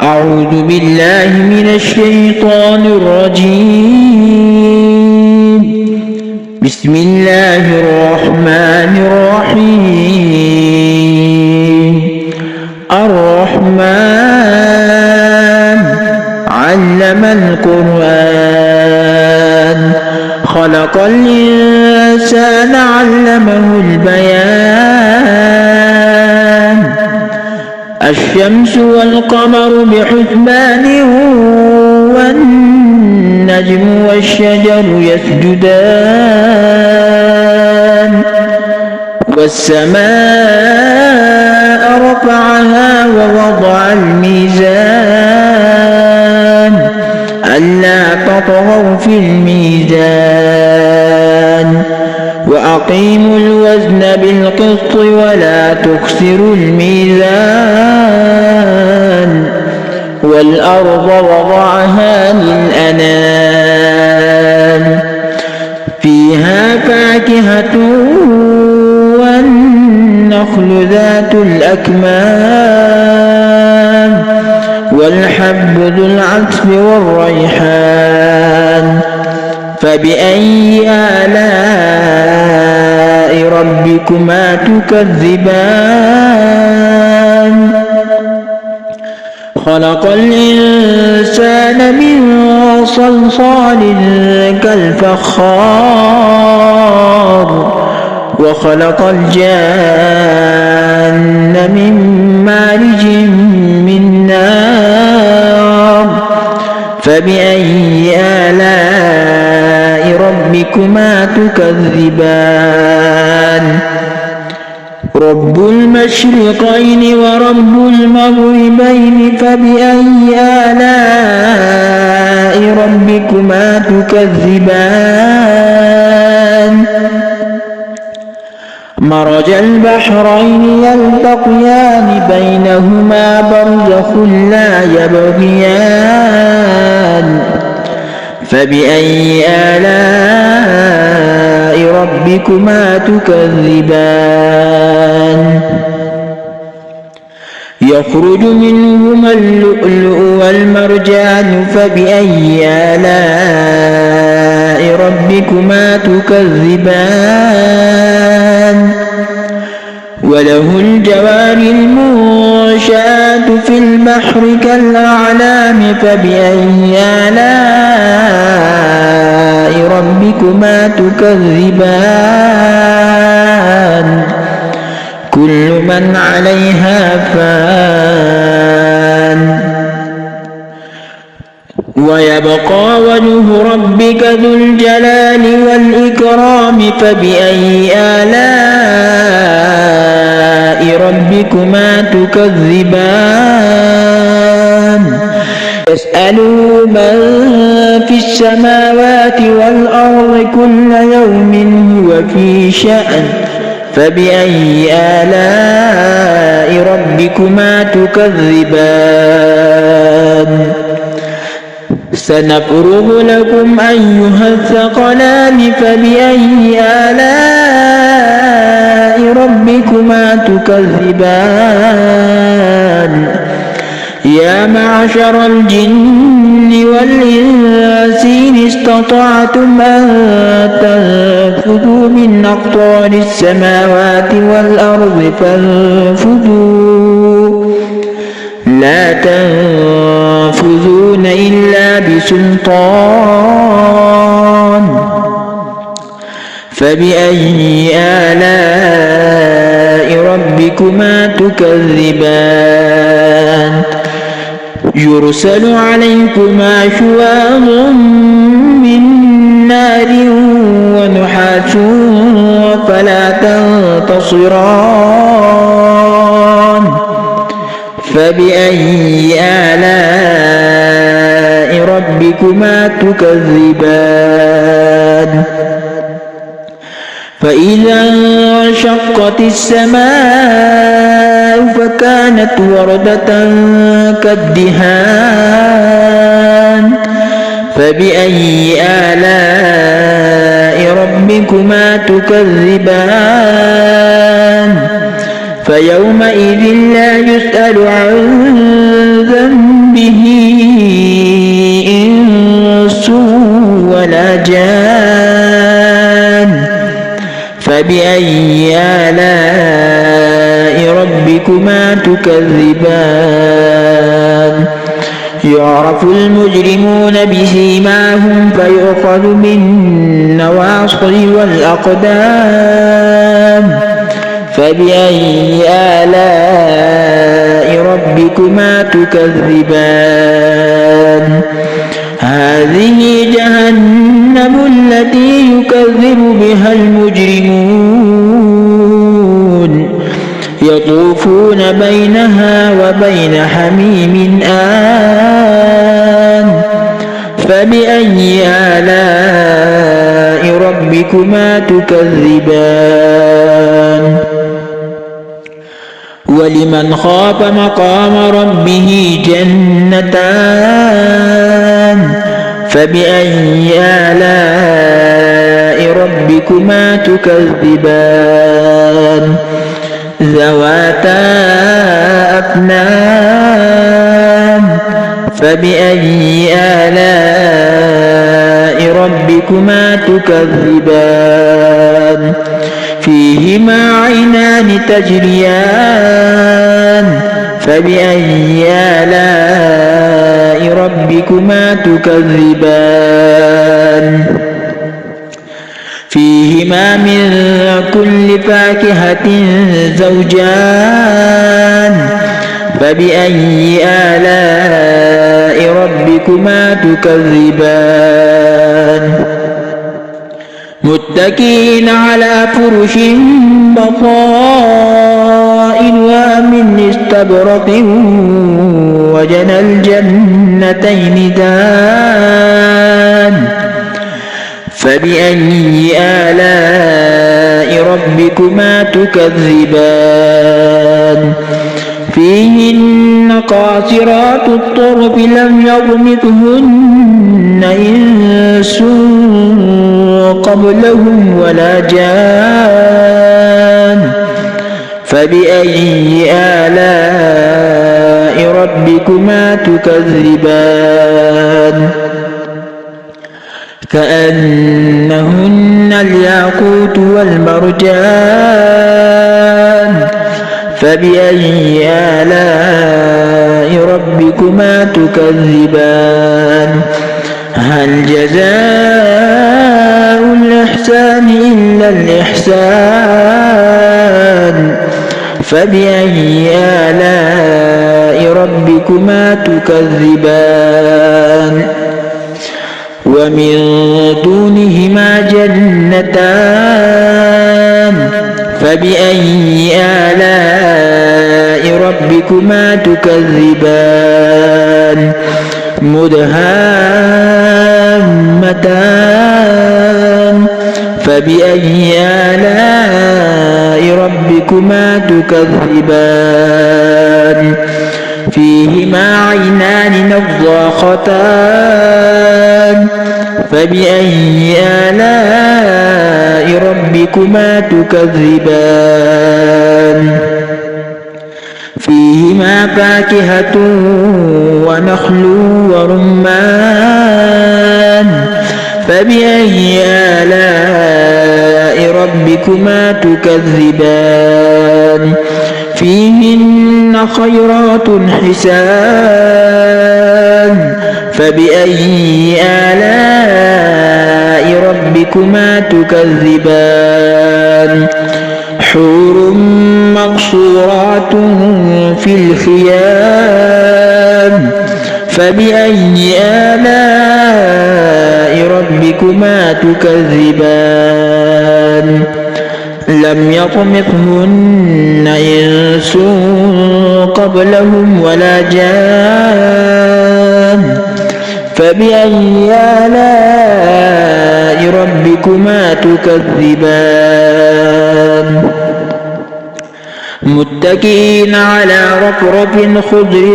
أعوذ بالله من الشيطان الرجيم. بسم الله الرحمن الرحيم. الرحمن علم القرآن خلق الإنسان علمه البيان. الشمس والقمر بحسبان والنجم والشجر يسجدان. والسماء رفعها ووضع الميزان ألا تطغوا في الميزان وأقيموا الوزن بالقسط ولا تخسروا الميزان. والأرض وضعها للأنام فيها فاكهة والنخل ذات الأكمام والحب ذو العصف والريحان. فبأي آلاء ربكما تكذبان؟ خلق الإنسان من صلصال كالفخار وخلق الجان من مارج من نار. فبأي آلاء ربكما تكذبان؟ رب المشرقين ورب المغربين فبأي آلاء ربكما تكذبان؟ مرج البحرين يلتقيان بينهما برزخ لا يبغيان. فبأي آلاء ربكما تكذبان؟ يخرج منهما اللؤلؤ والمرجان فبأي آلاء ربكما تكذبان؟ وله الجوار المنشآت في البحر كالأعلام فبأي آلاء ربكما تكذبان؟ كل من عليها فان ويبقى وجه ربك ذو الجلال والإكرام. فبأي آلاء ربكما تكذبان؟ يسأله من في السماوات والأرض كل يوم هو في شأن. فبأي آلاء ربكما تكذبان؟ سنفرغ لكم أيها الثقلان. فبأي آلاء ربكما تكذبان؟ يا معشر الجن والإنس إن استطعتم أن تنفذوا من أقطار السماوات والأرض فانفذوا لا تنفذون إلا بسلطان. فبأي آلاء ربكما تكذبان؟ يرسل عليكما شواظ من نار ونحاس فلا تنتصران. فبأي آلاء ربكما تكذبان؟ فإذا انشقت السماء فكانت وردة كالدهان. فبأي آلاء ربكما تكذبان؟ فيومئذ لا يسأل عن ذنبه فبأي آلاء ربكما تكذبان يعرف المجرمون بسيماهم فيؤخذ بالنواصي والأقدام فبأي آلاء ربكما تكذبان هذه جهنم التي يكذب بها المجرمون يطوفون بينها وبين حميم آن فبأي آلاء ربكما تكذبان ولمن خاف مقام ربه جنتان فبأي آلاء ربكما تكذبان ذواتا أفنان فبأي آلاء ربكما تكذبان فيهما عينان تجريان فبأي آلاء ربكما تكذبان فيهما من كل فاكهة زوجان فبأي آلاء ربكما تكذبان متكئين على فرش بطائنها من استبرق وجنى الجنتين دان فبأي آلاء ربكما تكذبان فيهن قاصرات الطرف لم يطمثهن إنس قبلهم ولا جان فبأي آلاء ربكما تكذبان كأنهن الياقوت والمرجان فبأي آلاء ربكما تكذبان هل جزاء الإحسان إلا الإحسان فبأي آلاء ربكما تكذبان ومن دونهما جنتان فبأي آلاء ربكما تكذبان مدهامتان فبأي آلاء ربكما تكذبان فيهما عينان نضاختان فبأي آلاء ربكما تكذبان فيهما فاكهة ونخل ورمان فبأي آلاء ربكما تكذبان فيهن خيرات حسان فبأي آلاء ربكما تكذبان حور مقصورات في الخيام فبأي آلاء ربكما تكذبان لم يطمثهن إنس قبلهم ولا جان فبأي آلاء ربكما تكذبان متكئين على رفرف خضر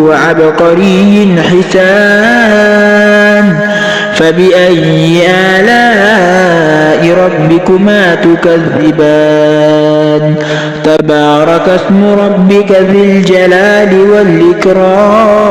وعبقري حسان فبأي آلاء ربكما تكذبان تبارك اسم ربك ذي الجلال والإكرام